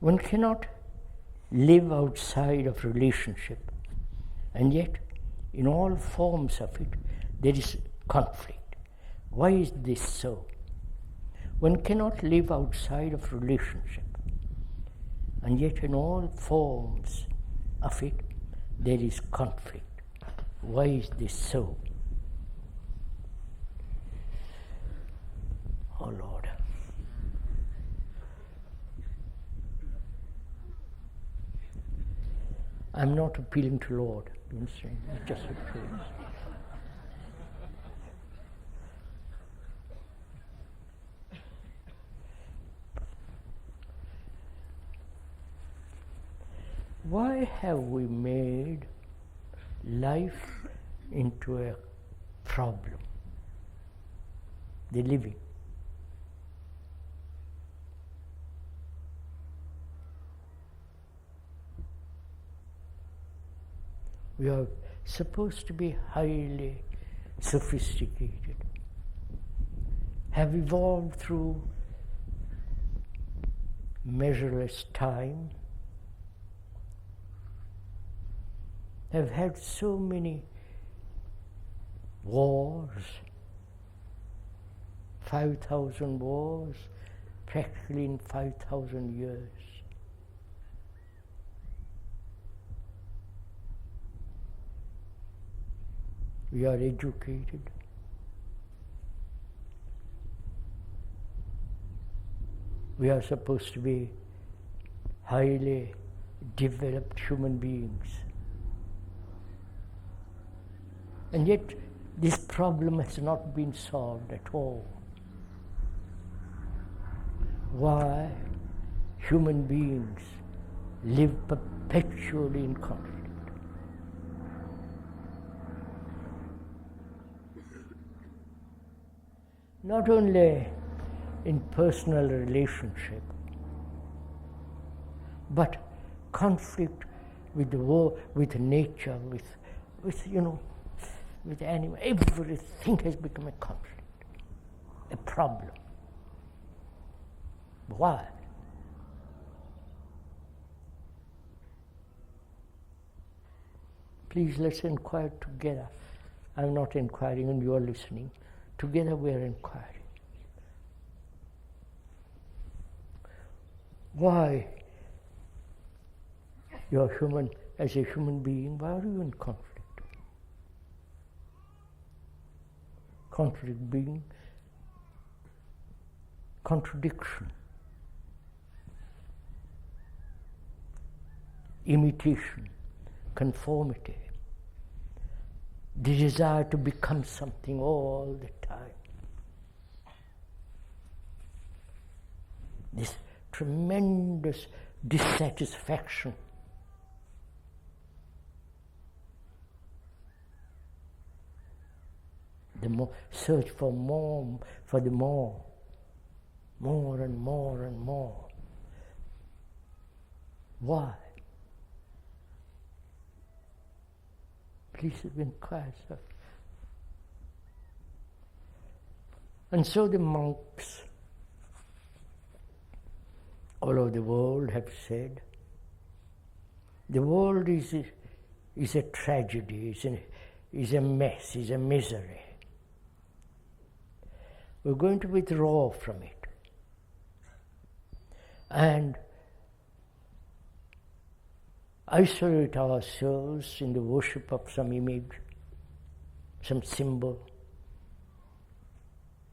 One cannot live outside of relationship, and yet in all forms of it there is conflict. Why is this so? One cannot live outside of relationship, and yet in all forms of it there is conflict. Why is this so? Oh Lord. I'm not appealing to Lord, you understand? It's just a praise. Why have we made life into a problem? The living. We are supposed to be highly sophisticated, have evolved through measureless time, have had so many wars, 5,000 wars, practically in 5,000 years. We are educated. We are supposed to be highly developed human beings. And yet, this problem has not been solved at all. Why human beings live perpetually in conflict? Not only in personal relationship, but conflict with the world, with nature, with animal. Everything has become a conflict, a problem. Why? Please, let's inquire together. I'm not inquiring and you are listening. Together we are inquiring. Why? You are human, as a human being, why are you in conflict? Conflict being contradiction, imitation, conformity, the desire to become something all the time. This tremendous dissatisfaction. The more search for more, for the more and more and more. Why? Please inquire, sir. And so the monks all over the world have said, the world is a tragedy, is a mess, is a misery. We're going to withdraw from it and isolate ourselves in the worship of some image, some symbol,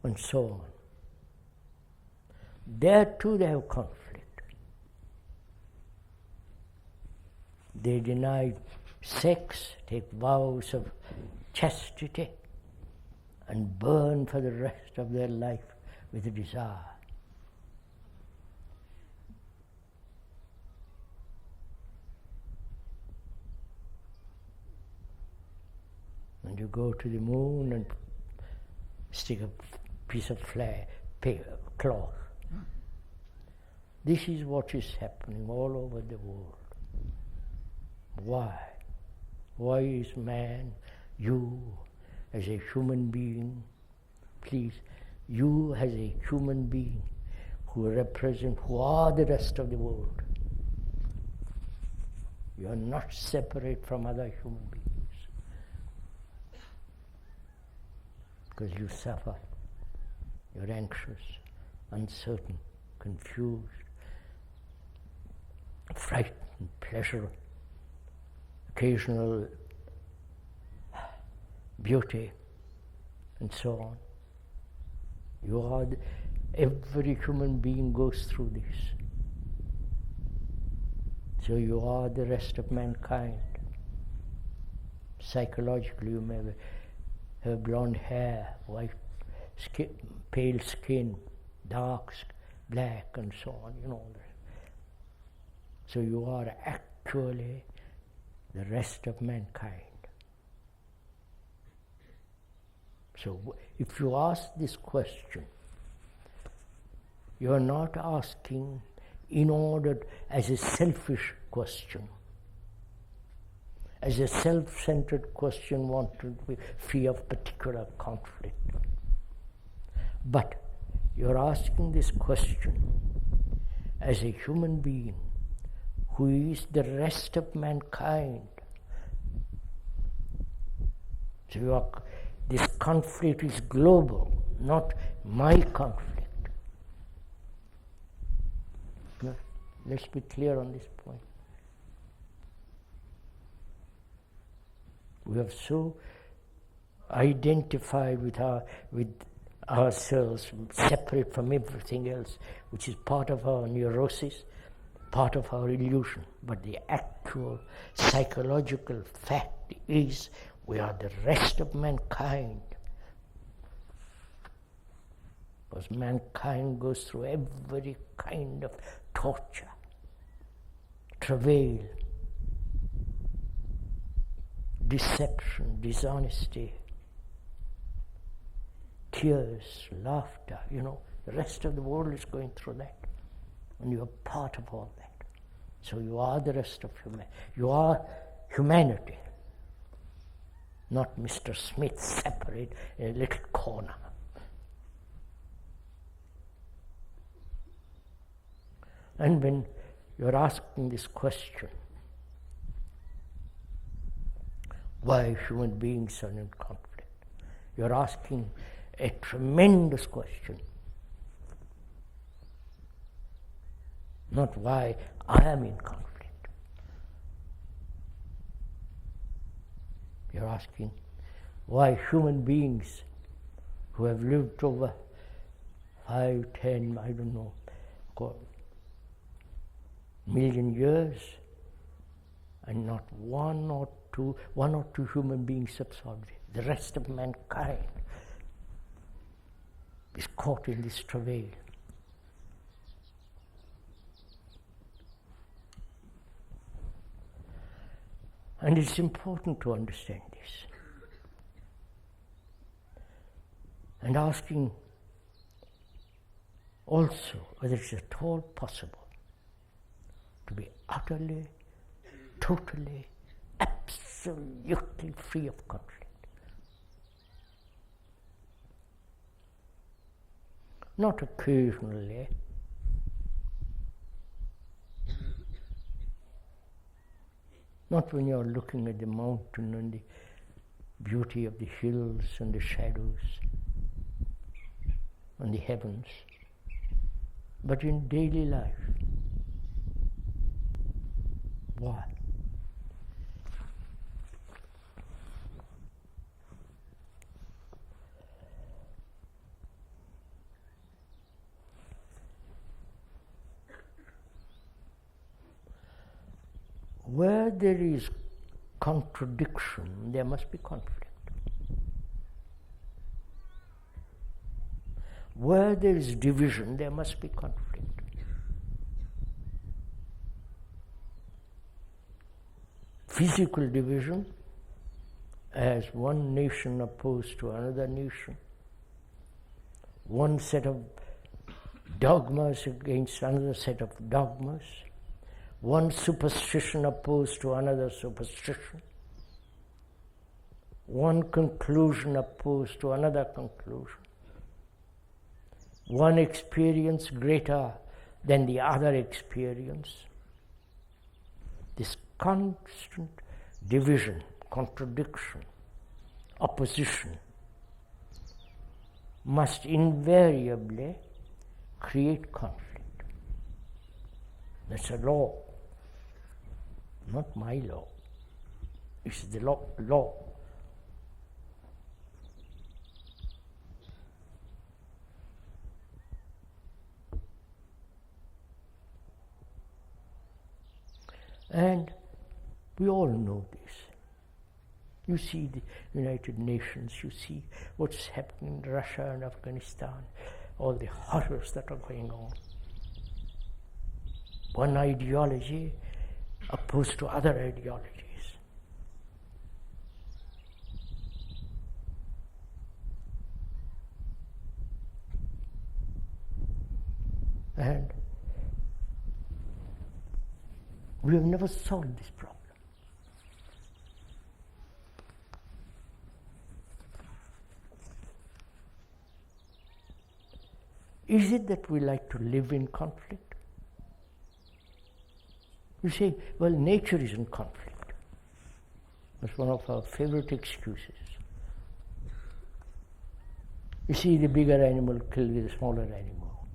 and so on. There too they have conflict. They deny sex, take vows of chastity, and burn for the rest of their life with a desire. And you go to the moon and stick a piece of cloth. This is what is happening all over the world. Why? Why is man, you as a human being, please, you as a human being who represent, who are the rest of the world, You are not separate from other human beings. Because you suffer. You're anxious, uncertain, confused, frightened, pleasure, occasional beauty, and so on. Every human being goes through this. So you are the rest of mankind. Psychologically, you may have blonde hair, white skin, pale skin, dark, black, and so on, So you are actually the rest of mankind. So if you ask this question, you are not asking in order as a selfish question, as a self-centered question wanted to be free of particular conflict. But you're asking this question as a human being who is the rest of mankind. So this conflict is global, not my conflict. No, let's be clear on this point. We have so identified with ourselves, separate from everything else, which is part of our neurosis, part of our illusion. But the actual psychological fact is we are the rest of mankind. Because mankind goes through every kind of torture, travail, deception, dishonesty, tears, laughter, the rest of the world is going through that. And you are part of all that. So you are the rest of humanity. You are humanity, not Mr. Smith separate in a little corner. And when you're asking this question, why human beings are in conflict, you're asking a tremendous question. Not why I am in conflict. You're asking why human beings who have lived over 5, 10, I don't know, million years, and not one or two human beings absorbed it. The rest of mankind is caught in this travail. And it's important to understand this. And asking also whether it's at all possible to be utterly, totally, absolutely free of conflict. Not occasionally, not when you're looking at the mountain and the beauty of the hills and the shadows and the heavens, but in daily life. Why? Where there is contradiction, there must be conflict. Where there is division, there must be conflict. Physical division, as one nation opposed to another nation, one set of dogmas against another set of dogmas, one superstition opposed to another superstition, one conclusion opposed to another conclusion, one experience greater than the other experience. This constant division, contradiction, opposition must invariably create conflict. That's a law, not my law. It's the law. And we all know this. You see the United Nations, you see what's happening in Russia and Afghanistan, all the horrors that are going on. One ideology opposed to other ideologies. And we have never solved this problem. Is it that we like to live in conflict? You say, well, nature is in conflict. That's one of our favorite excuses. You see the bigger animal kill the smaller animal.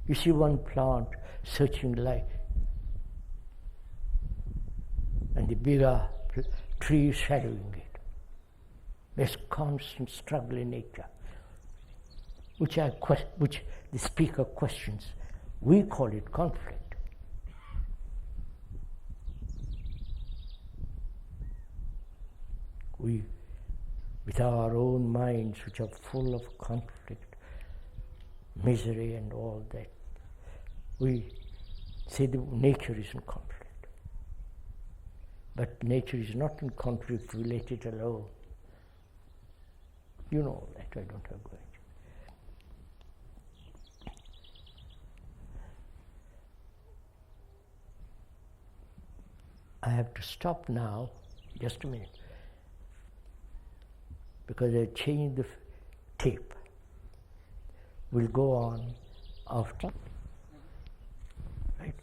You see one plant searching light, and the bigger tree is shadowing it. There's constant struggle in nature, which the speaker questions. We call it conflict. We, with our own minds, which are full of conflict, misery and all that, we say that nature is in conflict. But nature is not in conflict if we let it alone. You know that, I don't have to. I have to stop now, just a minute, because I changed the tape. We'll go on after. Right?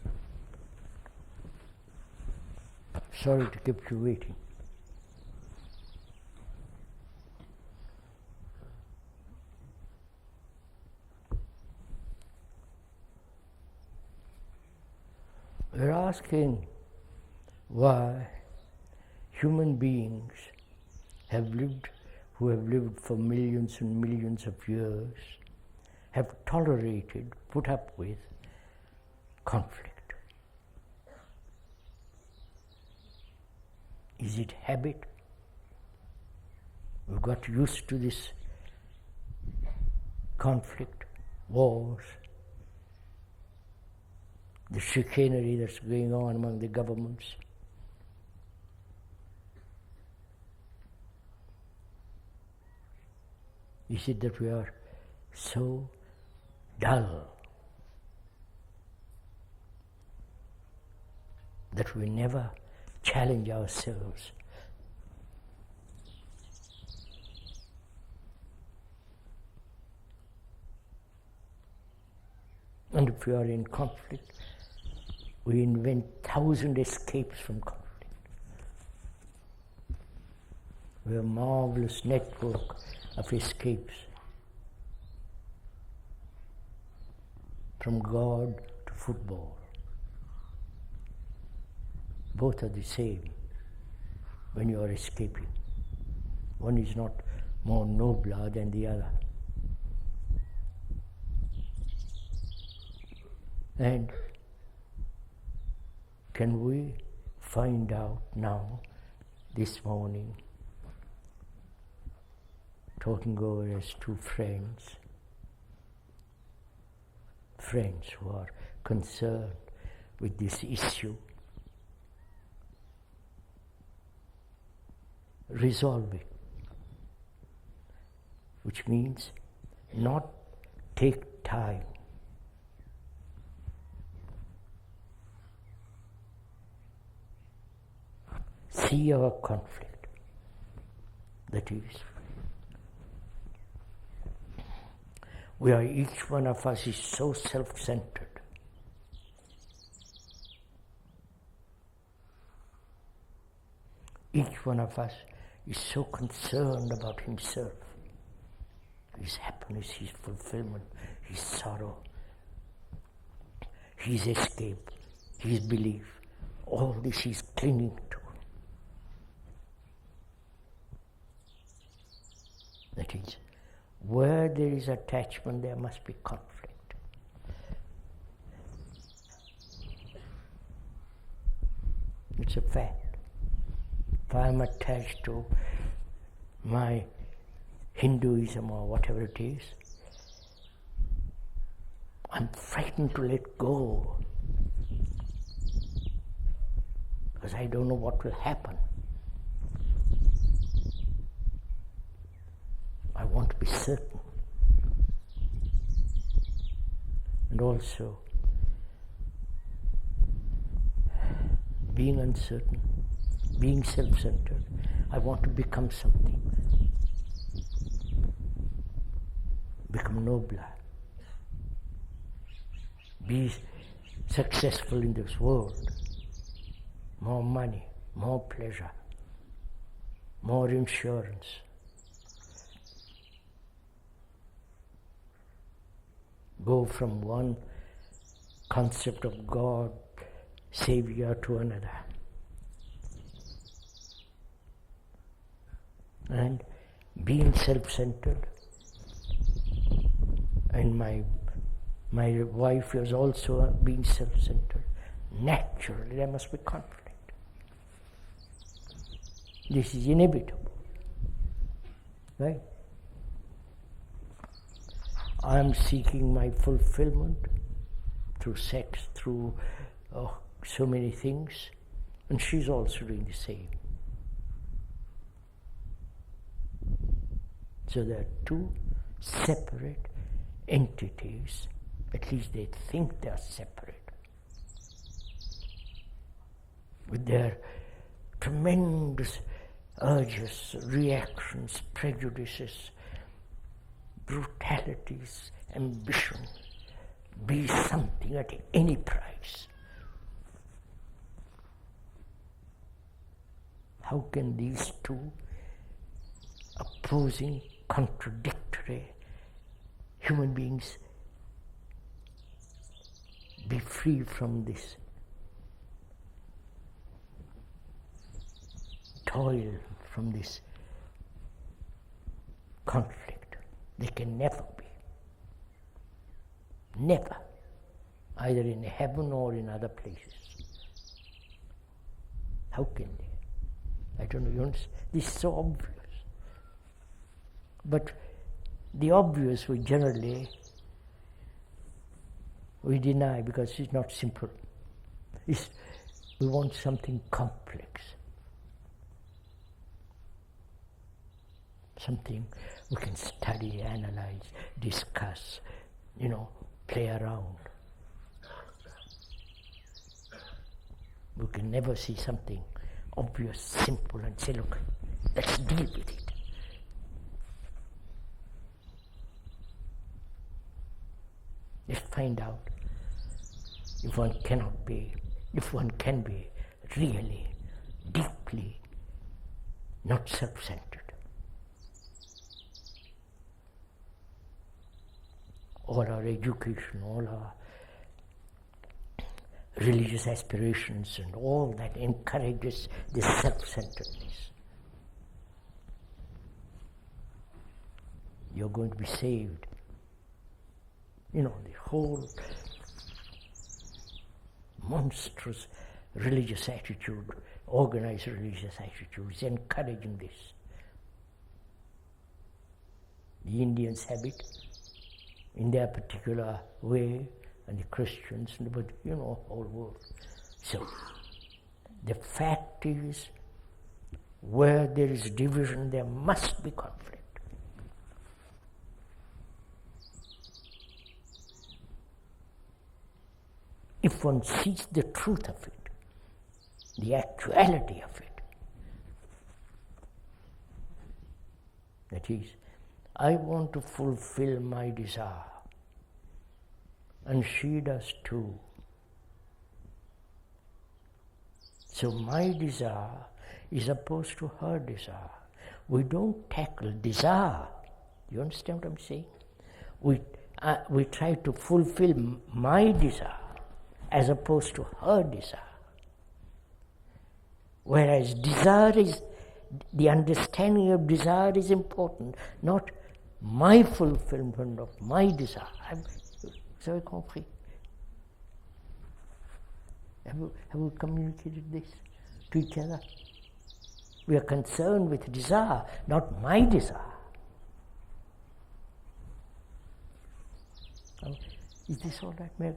Sorry to keep you waiting. We're asking why human beings who have lived for millions and millions of years, have tolerated, put up with conflict. Is it habit? We've got used to this conflict, wars, the chicanery that's going on among the governments. Is it that we are so dull that we never challenge ourselves? And if we are in conflict, we invent 1,000 escapes from conflict. We have a marvelous network of escapes, from God to football. Both are the same when you are escaping. One is not more nobler than the other. And can we find out now, this morning, talking over as two friends who are concerned with this issue, resolve it, which means not take time. See our conflict, that is, each one of us is so self-centered. Each one of us is so concerned about himself, his happiness, his fulfillment, his sorrow, his escape, his belief. All this he's clinging to. That is, where there is attachment, there must be conflict. It's a fact. If I am attached to my Hinduism or whatever it is, I'm frightened to let go because I don't know what will happen. I want to be certain. And also, being uncertain, being self-centered, I want to become something, become nobler, be successful in this world, more money, more pleasure, more insurance. Go from one concept of God, Savior, to another. And being self-centered, and my wife was also being self-centered, naturally there must be conflict. This is inevitable, right? I am seeking my fulfillment through sex, through so many things, and she's also doing the same. So there are two separate entities, at least they think they are separate, with their tremendous urges, reactions, prejudices, brutalities, ambition, be something at any price. How can these two opposing, contradictory human beings be free from this toil, from this conflict? They can never be. Never. Either in heaven or in other places. How can they? I don't know. This is so obvious. But the obvious we generally deny because it's not simple. We want something complex. Something we can study, analyze, discuss, play around. We can never see something obvious, simple, and say, look, let's deal with it. Let's find out if one can be really, deeply not self-centered. All our education, all our religious aspirations and all that encourages this self-centeredness. You're going to be saved. The whole monstrous religious attitude, organized religious attitude is encouraging this. The Indians have it in their particular way, and the Christians, but whole world. So, the fact is, where there is division, there must be conflict. If one sees the truth of it, the actuality of it, that is, I want to fulfill my desire, and she does too. So my desire is opposed to her desire. We don't tackle desire. You understand what I'm saying? We try to fulfill my desire as opposed to her desire. Whereas desire is, the understanding of desire is important, not my fulfillment of my desire. Vous avez compris? Have we communicated this to each other? We are concerned with desire, not my desire. Is this all right, Meg?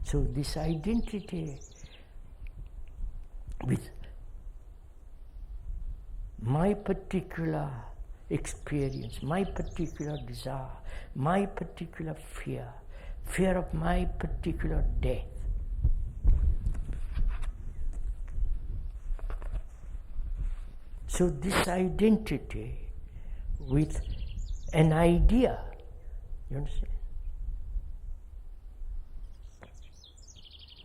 So this identity with my particular experience, my particular desire, my particular fear of my particular death. So this identity with an idea, you understand?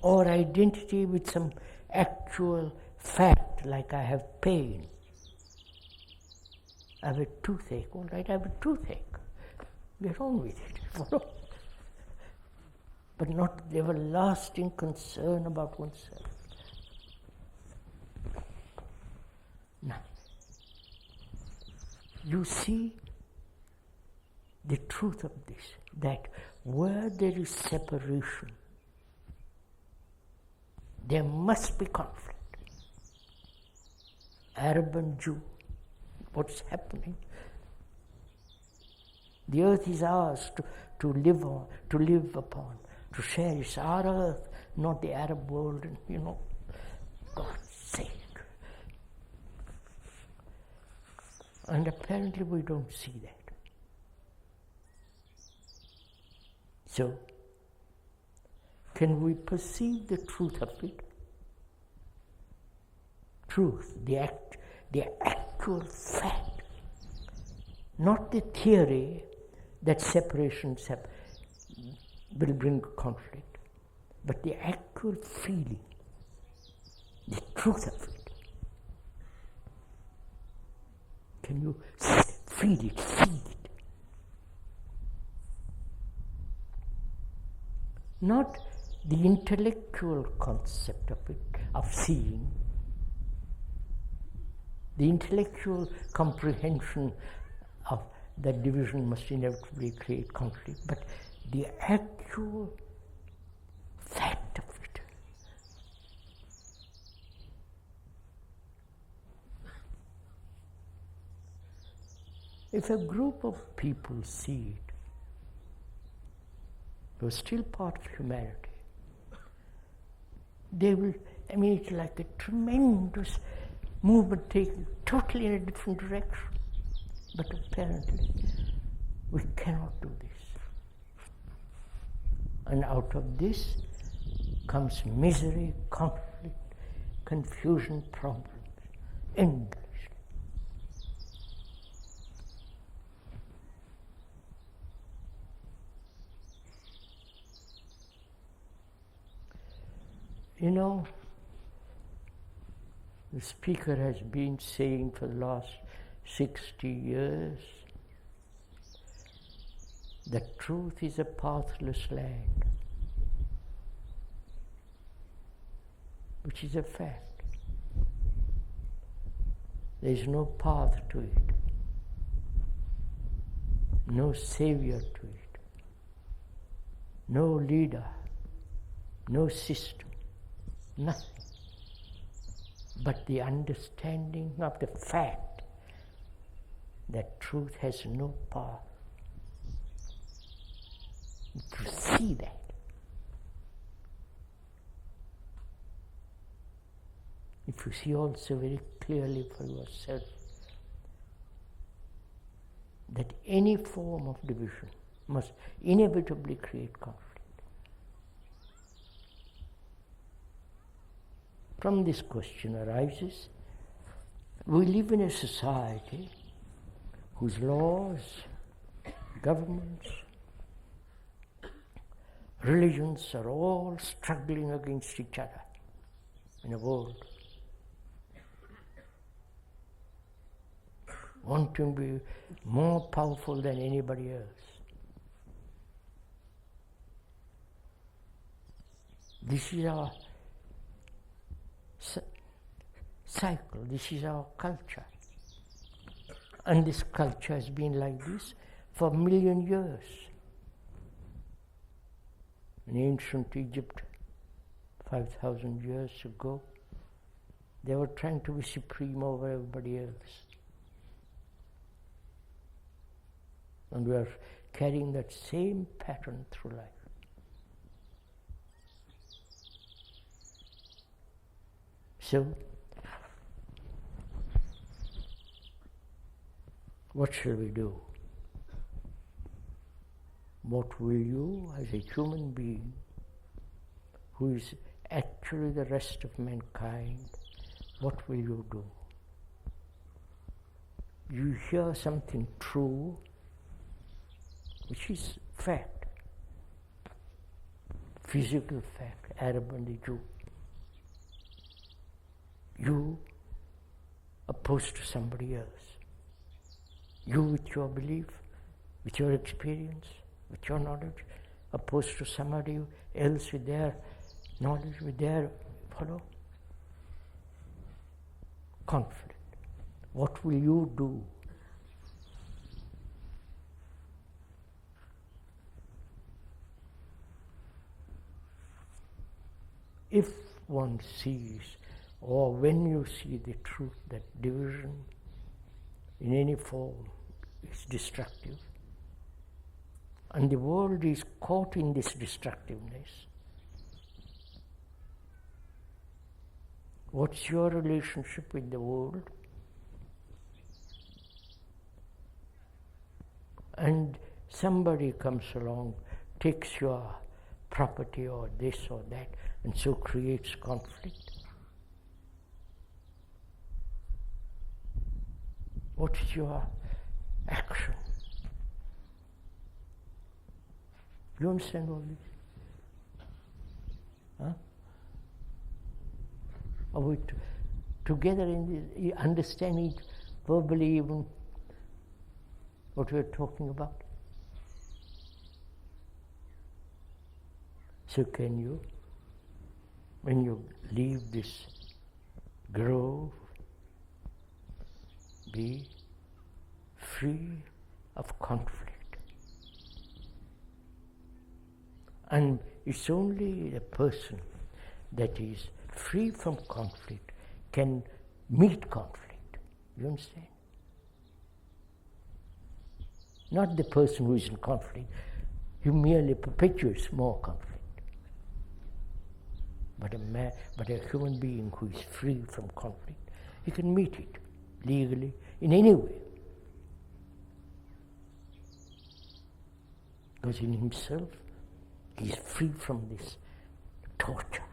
Or identity with some actual fact, like I have pain. I have a toothache. All right, I have a toothache. Get on with it. But not the everlasting concern about oneself. Now, you see the truth of this, that where there is separation, there must be conflict. Arab and Jew, what's happening? The earth is ours to live on, to live upon, to share. It's our earth, not the Arab world, and God's sake. And apparently we don't see that. So, can we perceive the truth of it? Truth, the actual fact, not the theory that separations will bring conflict, but the actual feeling, the truth of it. Can you feel it, see it? Not the intellectual concept of it, of seeing, the intellectual comprehension of that division must inevitably create conflict, but the actual fact of it. If a group of people see it, who are still part of humanity, they will, it's like a tremendous movement taken totally in a different direction. But apparently, we cannot do this. And out of this comes misery, conflict, confusion, problems, endlessly. The speaker has been saying for the last 60 years that truth is a pathless land, which is a fact. There is no path to it, no savior to it, no leader, no system, nothing but the understanding of the fact that truth has no path. To see that, if you see also very clearly for yourself that any form of division must inevitably create conflict. From this question arises, we live in a society whose laws, governments, religions are all struggling against each other. in the world. Want to be more powerful than anybody else. This is our cycle, this is our culture. And this culture has been like this for 1 million years. In ancient Egypt, 5,000 years ago, they were trying to be supreme over everybody else. And we are carrying that same pattern through life. So, what shall we do? What will you, as a human being, who is actually the rest of mankind, what will you do? You hear something true, which is fact, physical fact, Arab and the Jew. You opposed to somebody else. You with your belief, with your experience, with your knowledge, opposed to somebody else with their knowledge, with their conflict. What will you do? If one sees, or when you see the truth that division in any form is destructive, and the world is caught in this destructiveness, what's your relationship with the world? And somebody comes along, takes your property or this or that, and so creates conflict. What's your action? You understand all this? Huh? Are we together in this, understanding verbally even what we're talking about? So can you, when you leave this grove, be free of conflict? And it's only the person that is free from conflict can meet conflict. You understand? Not the person who is in conflict. He merely perpetuates more conflict. But a human being who is free from conflict, he can meet it legally in any way. Because in himself, he is free from this torture.